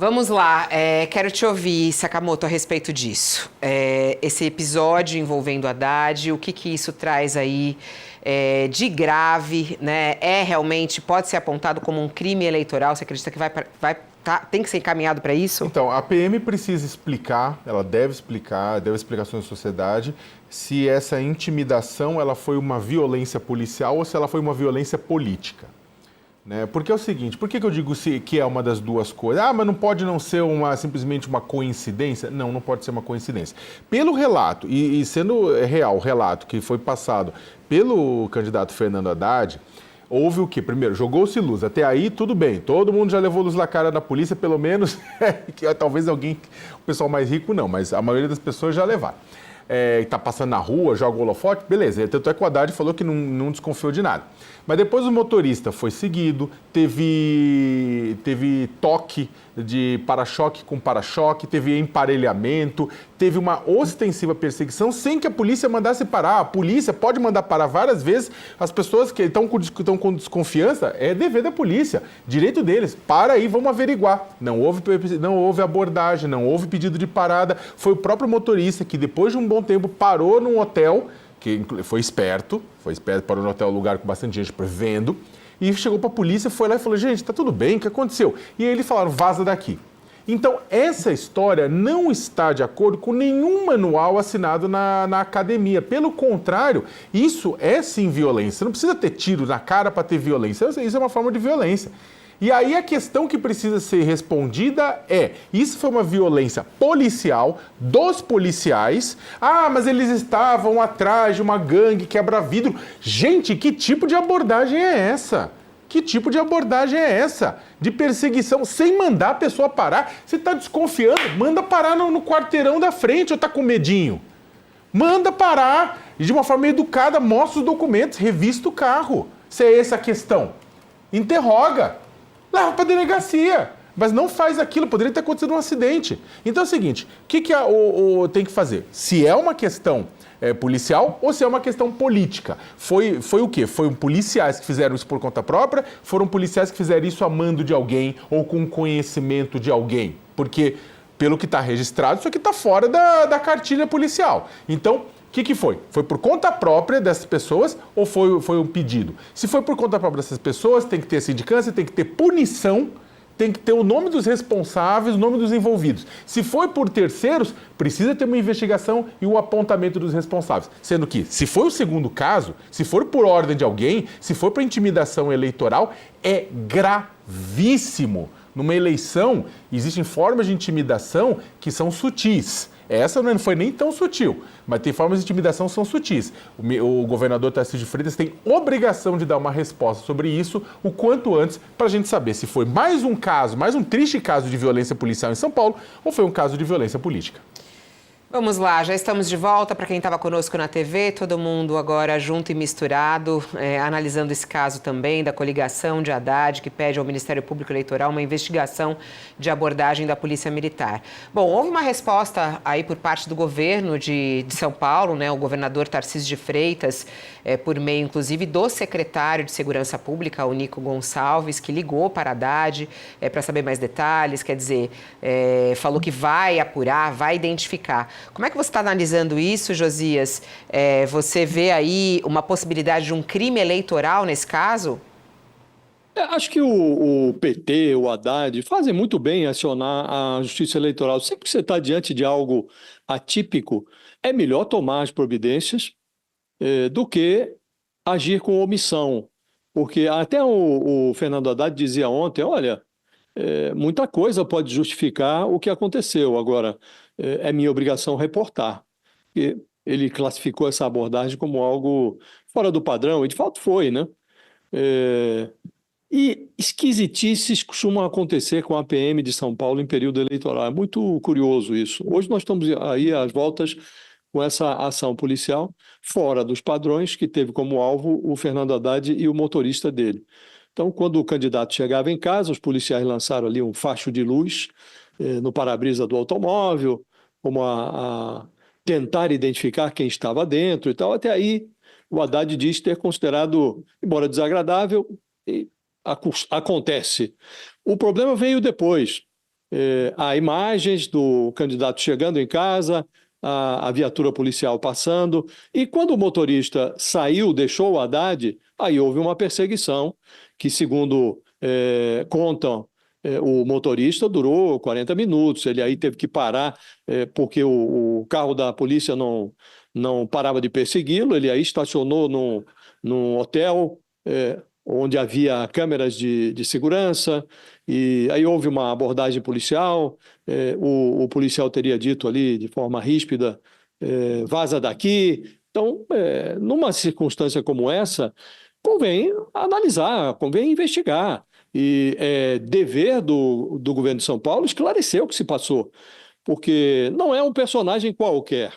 Vamos lá, quero te ouvir, Sakamoto, a respeito disso. Esse episódio envolvendo Haddad, o que isso traz aí de grave, né? Realmente, pode ser apontado como um crime eleitoral? Você acredita que tem que ser encaminhado para isso? Então, a PM precisa explicar, ela deve explicações à sociedade, se essa intimidação ela foi uma violência policial ou se ela foi uma violência política. Né? Porque é o seguinte, por que eu digo que é uma das duas coisas? Mas não pode não ser simplesmente uma coincidência? Não, não pode ser uma coincidência. Pelo relato, e sendo real o relato que foi passado pelo candidato Fernando Haddad, houve o quê? Primeiro, jogou-se luz. Até aí, tudo bem. Todo mundo já levou luz na cara da polícia, pelo menos, que talvez o pessoal mais rico não, mas a maioria das pessoas já levaram. Está passando na rua, joga o holofote, beleza. Tanto é que o Haddad falou que não desconfiou de nada. Mas depois o motorista foi seguido, teve toque de para-choque com para-choque, teve emparelhamento, teve uma ostensiva perseguição sem que a polícia mandasse parar. A polícia pode mandar parar várias vezes. As pessoas que estão com desconfiança, é dever da polícia, direito deles. Para aí, vamos averiguar. Não houve abordagem, não houve pedido de parada. Foi o próprio motorista que depois de um bom tempo parou num hotel, que foi esperto, parou no hotel, lugar com bastante gente vendo, e chegou para a polícia, foi lá e falou, gente, tá tudo bem, o que aconteceu? E aí eles falaram, vaza daqui. Então, essa história não está de acordo com nenhum manual assinado na academia. Pelo contrário, isso é sim violência. Você não precisa ter tiro na cara para ter violência, isso é uma forma de violência. E aí a questão que precisa ser respondida isso foi uma violência policial, dos policiais. Mas eles estavam atrás de uma gangue quebra-vidro. Gente, que tipo de abordagem é essa? Que tipo de abordagem é essa? De perseguição, sem mandar a pessoa parar? Você está desconfiando? Manda parar no quarteirão da frente ou está com medinho? Manda parar e de uma forma educada, mostra os documentos, revista o carro. Se é essa a questão, interroga. Leva para a delegacia, mas não faz aquilo, poderia ter acontecido um acidente. Então é o seguinte, o que tem que fazer? Se é uma questão policial ou se é uma questão política. Foi o quê? Foram policiais que fizeram isso por conta própria? Foram policiais que fizeram isso a mando de alguém ou com conhecimento de alguém? Porque, pelo que está registrado, isso aqui está fora da cartilha policial. Então, o que foi? Foi por conta própria dessas pessoas ou foi um pedido? Se foi por conta própria dessas pessoas, tem que ter sindicância, tem que ter punição, tem que ter o nome dos responsáveis, o nome dos envolvidos. Se foi por terceiros, precisa ter uma investigação e o apontamento dos responsáveis. Sendo que, se for o segundo caso, se for por ordem de alguém, se for para intimidação eleitoral, é gravíssimo. Numa eleição, existem formas de intimidação que são sutis. Essa não foi nem tão sutil, mas tem formas de intimidação que são sutis. O governador Tarcísio de Freitas tem obrigação de dar uma resposta sobre isso o quanto antes, para a gente saber se foi mais um triste caso de violência policial em São Paulo ou foi um caso de violência política. Vamos lá, já estamos de volta. Para quem estava conosco na TV, todo mundo agora junto e misturado, analisando esse caso também da coligação de Haddad, que pede ao Ministério Público Eleitoral uma investigação de abordagem da Polícia Militar. Bom, houve uma resposta aí por parte do governo de São Paulo, né, o governador Tarcísio de Freitas, por meio, inclusive, do secretário de Segurança Pública, o Nico Gonçalves, que ligou para Haddad para saber mais detalhes, quer dizer, falou que vai apurar, vai identificar. Como é que você está analisando isso, Josias? Você vê aí uma possibilidade de um crime eleitoral nesse caso? Acho que o PT, o Haddad, fazem muito bem em acionar a Justiça Eleitoral. Sempre que você está diante de algo atípico, é melhor tomar as providências do que agir com omissão. Porque até o Fernando Haddad dizia ontem, olha, muita coisa pode justificar o que aconteceu. Agora, é minha obrigação reportar. E ele classificou essa abordagem como algo fora do padrão, e de fato foi, né? E esquisitices costumam acontecer com a PM de São Paulo em período eleitoral. É muito curioso isso. Hoje nós estamos aí às voltas com essa ação policial fora dos padrões, que teve como alvo o Fernando Haddad e o motorista dele. Então, quando o candidato chegava em casa, os policiais lançaram ali um facho de luz no para-brisa do automóvel, como a tentar identificar quem estava dentro e tal. Até aí, o Haddad diz ter considerado, embora desagradável, acontece. O problema veio depois. há imagens do candidato chegando em casa, a viatura policial passando, e quando o motorista saiu, deixou o Haddad, aí houve uma perseguição que, segundo contam, o motorista durou 40 minutos, ele aí teve que parar porque o carro da polícia não parava de persegui-lo, ele aí estacionou num hotel onde havia câmeras de segurança, e aí houve uma abordagem policial, o policial teria dito ali de forma ríspida, vaza daqui. Então, numa circunstância como essa, convém analisar, convém investigar. E é dever do governo de São Paulo esclarecer o que se passou, porque não é um personagem qualquer.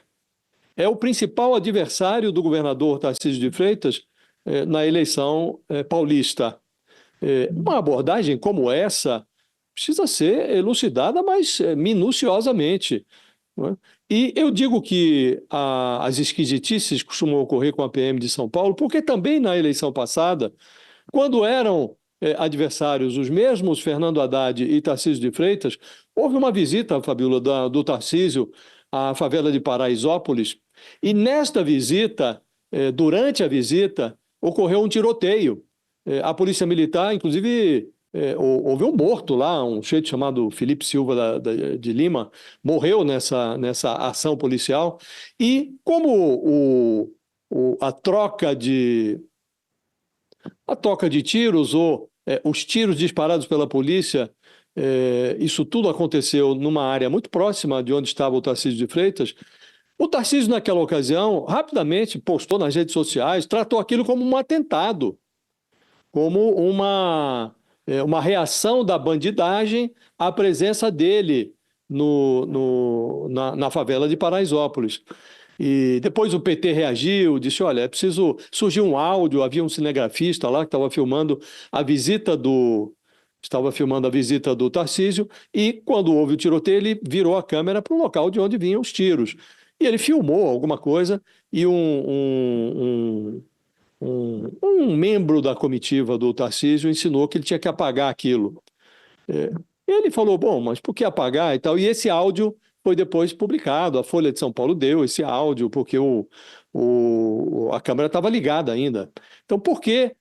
É o principal adversário do governador Tarcísio de Freitas na eleição paulista. Uma abordagem como essa precisa ser elucidada mais minuciosamente, não é? E eu digo que as esquisitices costumam ocorrer com a PM de São Paulo, porque também na eleição passada, quando eram adversários os mesmos Fernando Haddad e Tarcísio de Freitas, houve uma visita, Fabíola, do Tarcísio à favela de Paraisópolis, e nesta visita, durante a visita, ocorreu um tiroteio. A Polícia Militar, inclusive, houve um morto lá, um sujeito chamado Felipe Silva de Lima, morreu nessa ação policial. E como a troca de tiros ou os tiros disparados pela polícia, isso tudo aconteceu numa área muito próxima de onde estava o Tarcísio de Freitas, o Tarcísio, naquela ocasião, rapidamente postou nas redes sociais, tratou aquilo como um atentado, como uma reação da bandidagem à presença dele na favela de Paraisópolis. E depois o PT reagiu, disse, olha, é preciso... Surgiu um áudio, havia um cinegrafista lá que estava filmando a visita do Tarcísio, e quando houve o tiroteio, ele virou a câmera para o local de onde vinham os tiros. E ele filmou alguma coisa e um membro da comitiva do Tarcísio ensinou que ele tinha que apagar aquilo. Ele falou, bom, mas por que apagar e tal? E esse áudio foi depois publicado, a Folha de São Paulo deu esse áudio, porque a câmera estava ligada ainda. Então, por que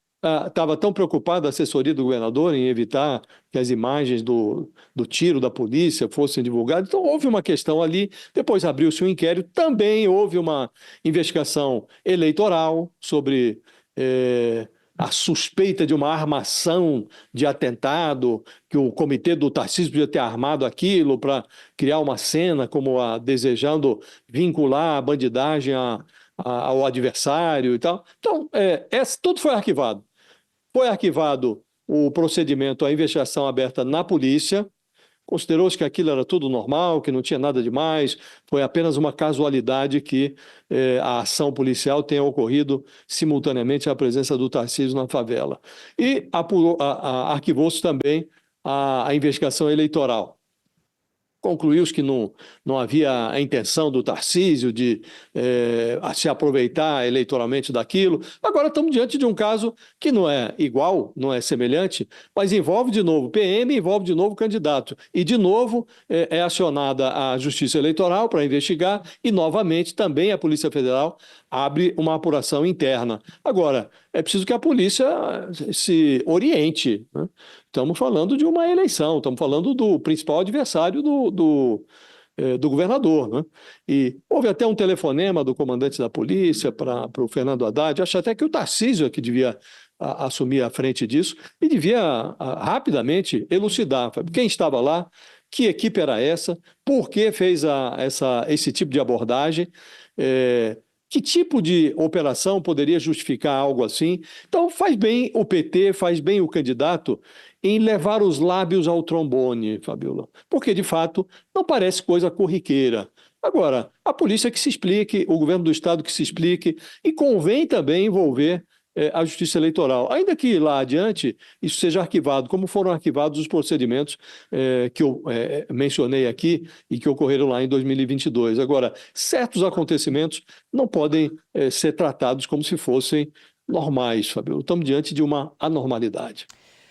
estava tão preocupada a assessoria do governador em evitar que as imagens do tiro da polícia fossem divulgadas? Então, houve uma questão ali, depois abriu-se um inquérito, também houve uma investigação eleitoral sobre a suspeita de uma armação de atentado, que o comitê do Tarcísio podia ter armado aquilo para criar uma cena como desejando vincular a bandidagem ao adversário e tal. Então, tudo foi arquivado. Foi arquivado o procedimento, a investigação aberta na polícia, considerou-se que aquilo era tudo normal, que não tinha nada demais, foi apenas uma casualidade que a ação policial tenha ocorrido simultaneamente à presença do Tarcísio na favela. E arquivou-se também a investigação eleitoral. Concluiu-se que não havia a intenção do Tarcísio de se aproveitar eleitoralmente daquilo. Agora estamos diante de um caso que não é igual, não é semelhante, mas envolve de novo PM, envolve de novo candidato. E de novo é acionada a Justiça Eleitoral para investigar e novamente também a Polícia Federal abre uma apuração interna. Agora, é preciso que a polícia se oriente, né? Estamos falando de uma eleição, estamos falando do principal adversário do governador, né? E houve até um telefonema do comandante da polícia para o Fernando Haddad, acho até que o Tarcísio é que devia assumir a frente disso e devia rapidamente elucidar quem estava lá, que equipe era essa, por que fez esse tipo de abordagem, que tipo de operação poderia justificar algo assim? Então faz bem o PT, faz bem o candidato em levar os lábios ao trombone, Fabíola, porque de fato não parece coisa corriqueira. Agora, a polícia que se explique, o governo do estado que se explique, e convém também envolver a Justiça Eleitoral, ainda que lá adiante isso seja arquivado, como foram arquivados os procedimentos que eu mencionei aqui e que ocorreram lá em 2022. Agora, certos acontecimentos não podem ser tratados como se fossem normais, Fabíola. Estamos diante de uma anormalidade.